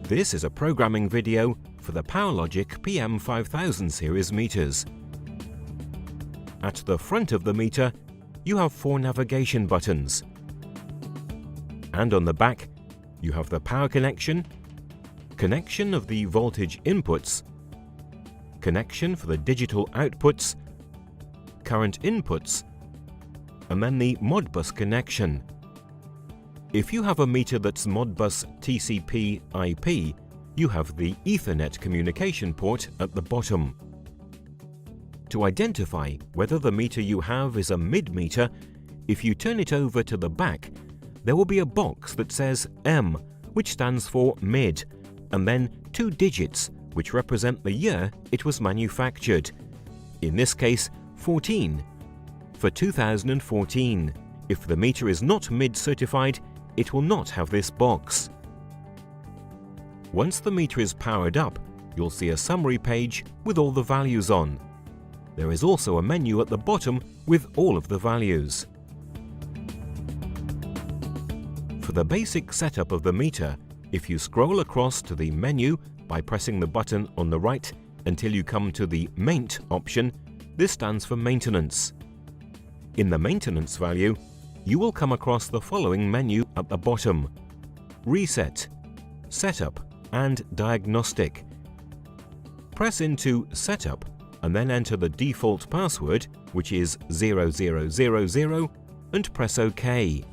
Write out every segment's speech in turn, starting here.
This is a programming video for the PowerLogic PM5000 series meters. At the front of the meter, you have 4 navigation buttons. And on the back, you have the power connection, connection of the voltage inputs, connection for the digital outputs, current inputs, and then the Modbus connection. If you have a meter that's Modbus TCP IP, you have the Ethernet communication port at the bottom. To identify whether the meter you have is a mid-meter, if you turn it over to the back, there will be a box that says M, which stands for mid, and then 2 digits, which represent the year it was manufactured. In this case, 14. For 2014. If the meter is not mid-certified, it will not have this box. Once the meter is powered up, you'll see a summary page with all the values on. There is also a menu at the bottom with all of the values. For the basic setup of the meter, if you scroll across to the menu by pressing the button on the right until you come to the Maint option, this stands for maintenance. In the maintenance value, you will come across the following menu at the bottom: Reset, Setup and Diagnostic. Press into Setup and then enter the default password, which is 0000, and press OK.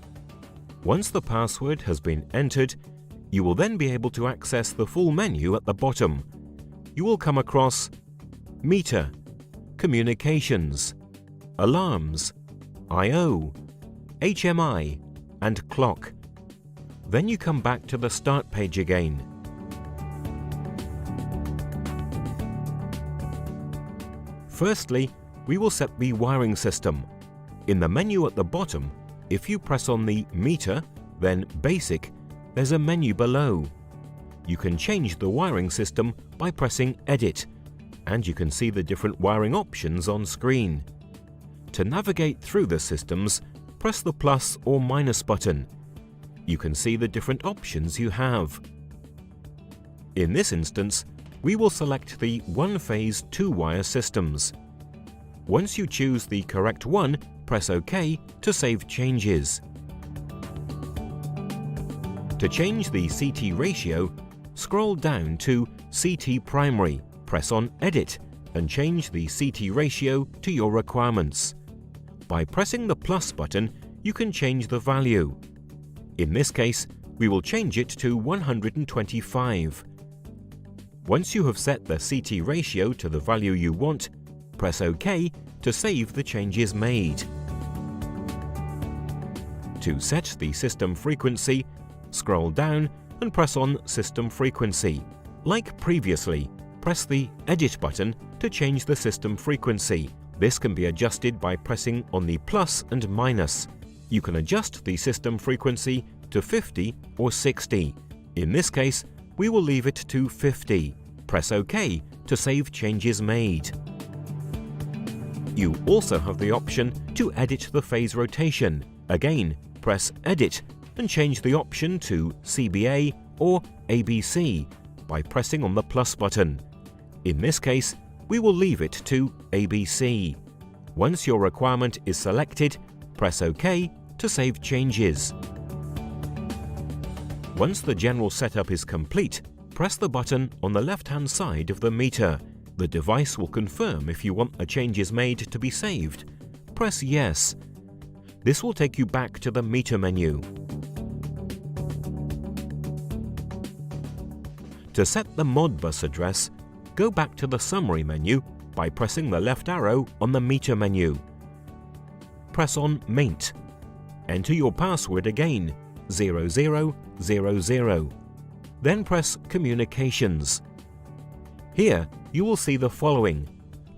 Once the password has been entered, you will then be able to access the full menu at the bottom. You will come across Meter, Communications, Alarms, I/O, HMI and Clock. Then you come back to the Start page again. Firstly, we will set the wiring system. In the menu at the bottom, if you press on the Meter, then Basic, there's a menu below. You can change the wiring system by pressing Edit, and you can see the different wiring options on screen. To navigate through the systems, press the plus or minus button. You can see the different options you have. In this instance, we will select the one-phase 2-wire systems. Once you choose the correct one, press OK to save changes. To change the CT ratio, scroll down to CT primary, press on Edit, and change the CT ratio to your requirements. By pressing the plus button, you can change the value. In this case, we will change it to 125. Once you have set the CT ratio to the value you want, press OK to save the changes made. To set the system frequency, scroll down and press on System Frequency. Like previously, press the Edit button to change the system frequency. This can be adjusted by pressing on the plus and minus. You can adjust the system frequency to 50 or 60. In this case, we will leave it to 50. Press OK to save changes made. You also have the option to edit the phase rotation. Again, press Edit and change the option to CBA or ABC by pressing on the plus button. In this case, we will leave it to ABC. Once your requirement is selected, press OK to save changes. Once the general setup is complete, press the button on the left-hand side of the meter. The device will confirm if you want the changes made to be saved. Press Yes. This will take you back to the meter menu. To set the Modbus address, go back to the Summary menu by pressing the left arrow on the meter menu. Press on Maint. Enter your password again, 0000. Then press Communications. Here you will see the following: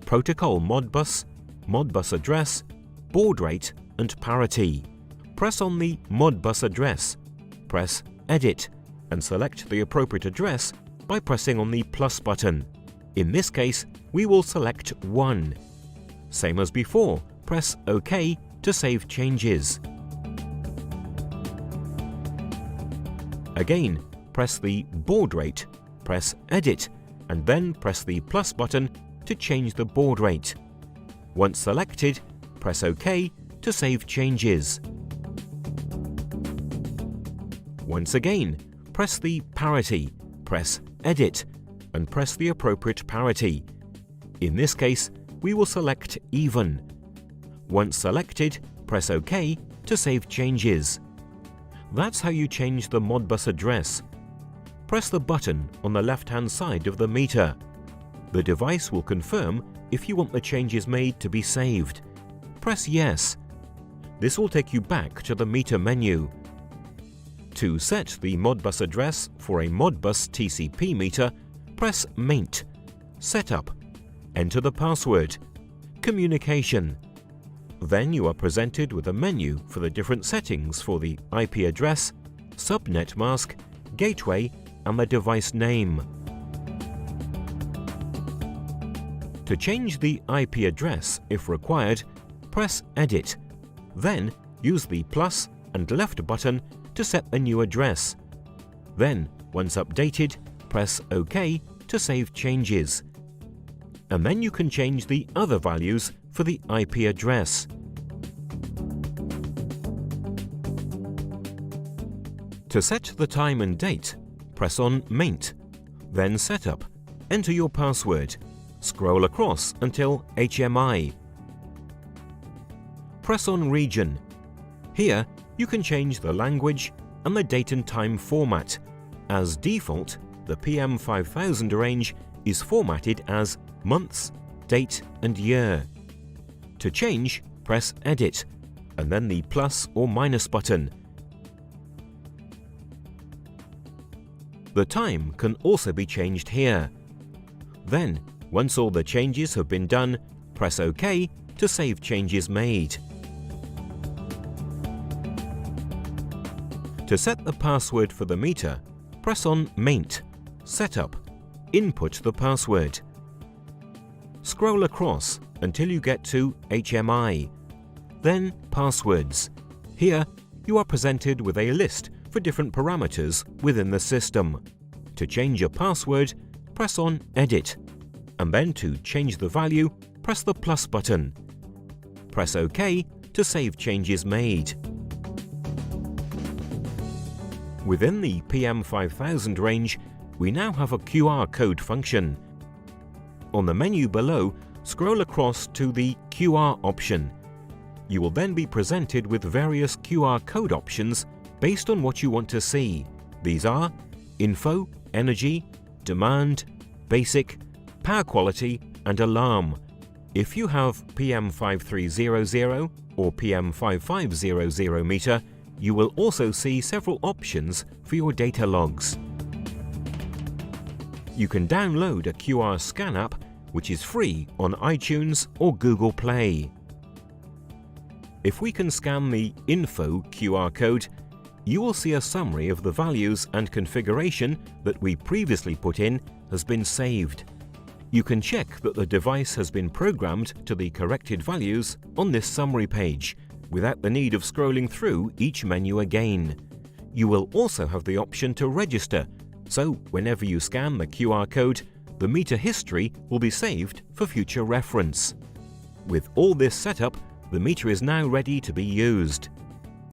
Protocol Modbus, Modbus address, baud rate and parity. Press on the Modbus address, press Edit and select the appropriate address by pressing on the plus button. In this case, we will select 1. Same as before, press OK to save changes. Again, press the baud rate, press Edit, and then press the plus button to change the baud rate. Once selected, press OK to save changes. Once again, press the parity, press Edit, and press the appropriate parity. In this case, we will select Even. Once selected, press OK to save changes. That's how you change the Modbus address. Press the button on the left-hand side of the meter. The device will confirm if you want the changes made to be saved. Press Yes. This will take you back to the meter menu. To set the Modbus address for a Modbus TCP meter, press Maint, Setup, enter the password, Communication. Then you are presented with a menu for the different settings for the IP address, subnet mask, gateway, and the device name. To change the IP address, if required, press Edit. Then use the plus and left button to set the new address. Then, once updated, press OK to save changes. And then you can change the other values for the IP address. To set the time and date, press on Maint, then Setup, enter your password, scroll across until HMI. Press on Region. Here, you can change the language and the date and time format. As default, the PM5000 range is formatted as months, date and year. To change, press Edit, and then the plus or minus button. The time can also be changed here. Then, once all the changes have been done, press OK to save changes made. To set the password for the meter, press on Maint, Setup, input the password. Scroll across until you get to HMI, then Passwords. Here, you are presented with a list for different parameters within the system. To change a password, press on Edit, and then to change the value, press the plus button. Press OK to save changes made. Within the PM5000 range, we now have a QR code function. On the menu below, scroll across to the QR option. You will then be presented with various QR code options based on what you want to see. These are Info, Energy, Demand, Basic, Power Quality, and Alarm. If you have PM5300 or PM5500 meter, you will also see several options for your data logs. You can download a QR scan app, which is free on iTunes or Google Play. If we can scan the Info QR code, you will see a summary of the values and configuration that we previously put in has been saved. You can check that the device has been programmed to the corrected values on this summary page, without the need of scrolling through each menu again. You will also have the option to register, so whenever you scan the QR code, the meter history will be saved for future reference. With all this set up, the meter is now ready to be used.